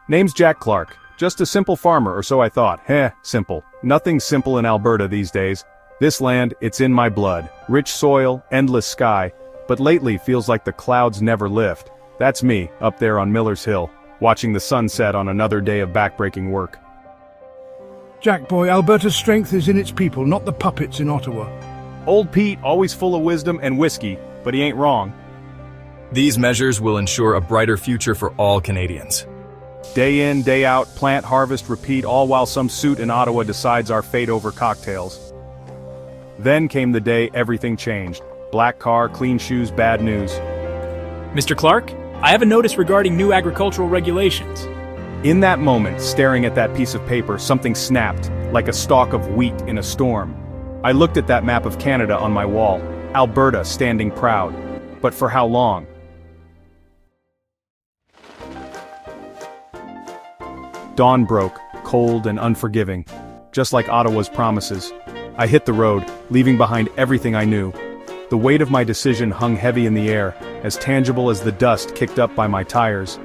Name's Jack Clark. Just a simple farmer, or so I thought. Simple. Nothing's simple in Alberta these days. This land, it's in my blood. Rich soil, endless sky. But lately feels like the clouds never lift. That's me, up there on Miller's Hill, watching the sun set on another day of backbreaking work. Jack boy, Alberta's strength is in its people, not the puppets in Ottawa. Old Pete, always full of wisdom and whiskey, but he ain't wrong. These measures will ensure a brighter future for all Canadians. Day in, day out, plant, harvest, repeat, all while some suit in Ottawa decides our fate over cocktails. Then came the day everything changed. Black car, clean shoes, bad news. Mr. Clark, I have a notice regarding new agricultural regulations. In that moment, staring at that piece of paper, something snapped, like a stalk of wheat in a storm. I looked at that map of Canada on my wall, Alberta standing proud. But for how long? Dawn broke, cold and unforgiving, just like Ottawa's promises. I hit the road, leaving behind everything I knew. The weight of my decision hung heavy in the air, as tangible as the dust kicked up by my tires.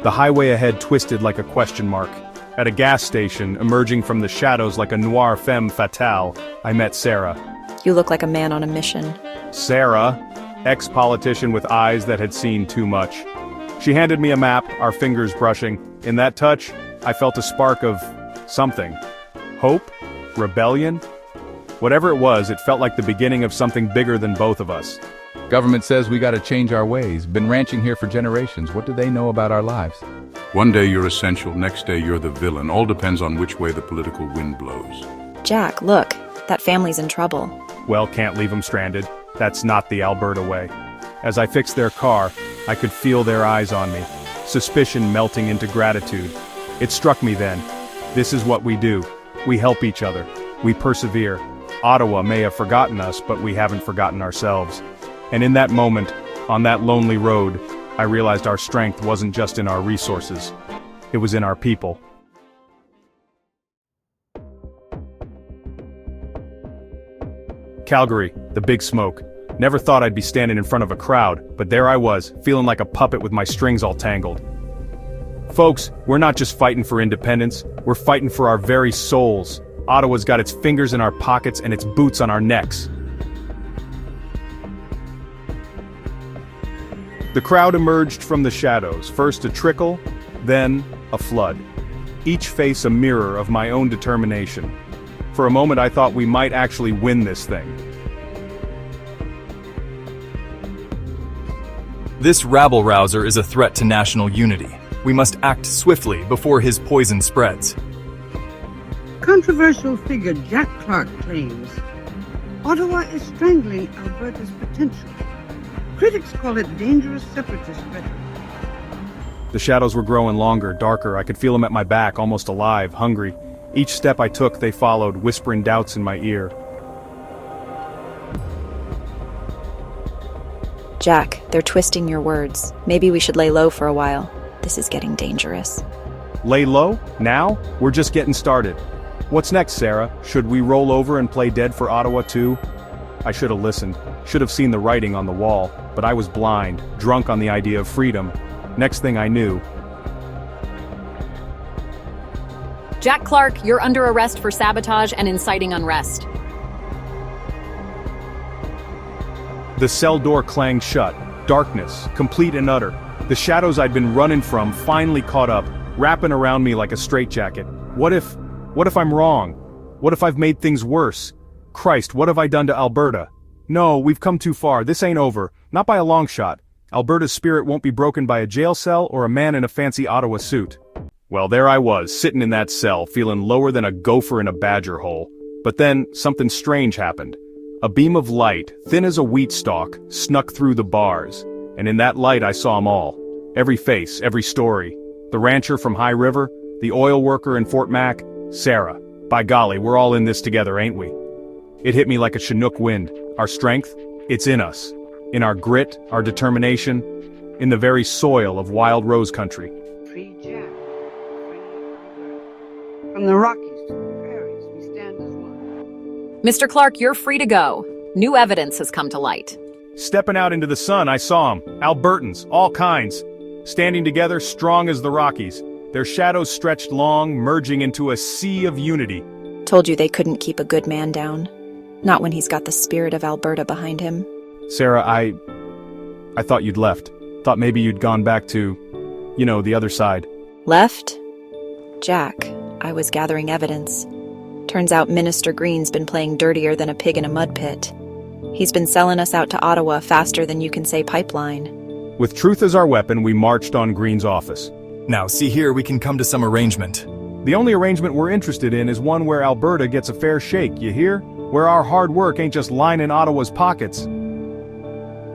The highway ahead twisted like a question mark. At a gas station, emerging from the shadows like a noir femme fatale, I met Sarah. You look like a man on a mission. Sarah, ex-politician with eyes that had seen too much. She handed me a map, our fingers brushing. In that touch, I felt a spark of something. Hope? Rebellion? Whatever it was, it felt like the beginning of something bigger than both of us. Government says we gotta change our ways. Been ranching here for generations. What do they know about our lives? One day you're essential, next day you're the villain. All depends on which way the political wind blows. Jack, look. That family's in trouble. Well, can't leave them stranded. That's not the Alberta way. As I fixed their car, I could feel their eyes on me. Suspicion melting into gratitude. It struck me then. This is what we do. We help each other. We persevere. Ottawa may have forgotten us, but we haven't forgotten ourselves. And in that moment, on that lonely road, I realized our strength wasn't just in our resources. It was in our people. Calgary, the big smoke. Never thought I'd be standing in front of a crowd, but there I was, feeling like a puppet with my strings all tangled. Folks, we're not just fighting for independence, we're fighting for our very souls. Ottawa's got its fingers in our pockets and its boots on our necks. The crowd emerged from the shadows, first a trickle, then a flood. Each face a mirror of my own determination. For a moment I thought we might actually win this thing. This rabble-rouser is a threat to national unity. We must act swiftly before his poison spreads. Controversial figure Jack Clark claims Ottawa is strangling Alberta's potential. Critics call it dangerous separatist rhetoric. The shadows were growing longer, darker. I could feel them at my back, almost alive, hungry. Each step I took, they followed, whispering doubts in my ear. Jack, they're twisting your words. Maybe we should lay low for a while. This is getting dangerous. Lay low? Now? We're just getting started. What's next, Sarah? Should we roll over and play dead for Ottawa too? I should have listened. Should have seen the writing on the wall. But I was blind, drunk on the idea of freedom. Next thing I knew, Jack Clark, you're under arrest for sabotage and inciting unrest. the cell door clanged shut. Darkness, complete and utter. The shadows I'd been running from finally caught up, wrapping around me like a straitjacket. What if I'm wrong? What if I've made things worse? Christ, what have I done to Alberta? No, we've come too far. This ain't over. Not by a long shot. Alberta's spirit won't be broken by a jail cell or a man in a fancy Ottawa suit. Well, there I was, sitting in that cell, feeling lower than a gopher in a badger hole. But then, something strange happened. A beam of light, thin as a wheat stalk, snuck through the bars. And in that light I saw 'em all. Every face, every story. The rancher from High River, the oil worker in Fort Mac, Sarah. By golly, we're all in this together, ain't we? It hit me like a Chinook wind. Our strength? It's in us. In our grit, our determination, in the very soil of wild rose country. Free Jack. From the Rockies to the prairies, we stand as one. Mr. Clark, you're free to go. New evidence has come to light. Stepping out into the sun, I saw 'em. Albertans, all kinds. Standing together, strong as the Rockies. Their shadows stretched long, merging into a sea of unity. Told you they couldn't keep a good man down. Not when he's got the spirit of Alberta behind him. Sarah, I thought you'd left. Thought maybe you'd gone back to, the other side. Left? Jack, I was gathering evidence. Turns out Minister Green's been playing dirtier than a pig in a mud pit. He's been selling us out to Ottawa faster than you can say pipeline. With truth as our weapon, we marched on Green's office. Now, see here, we can come to some arrangement. The only arrangement we're interested in is one where Alberta gets a fair shake, you hear? Where our hard work ain't just lining Ottawa's pockets.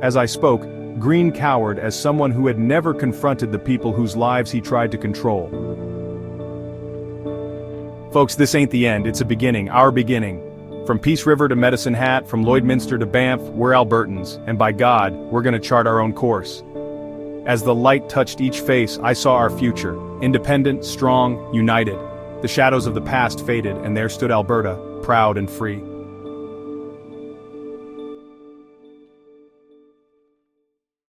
As I spoke, Green cowered as someone who had never confronted the people whose lives he tried to control. Folks, this ain't the end, it's a beginning, our beginning. From Peace River to Medicine Hat, from Lloydminster to Banff, we're Albertans, and by God, we're gonna chart our own course. As the light touched each face, I saw our future, independent, strong, united. The shadows of the past faded, and there stood Alberta, proud and free.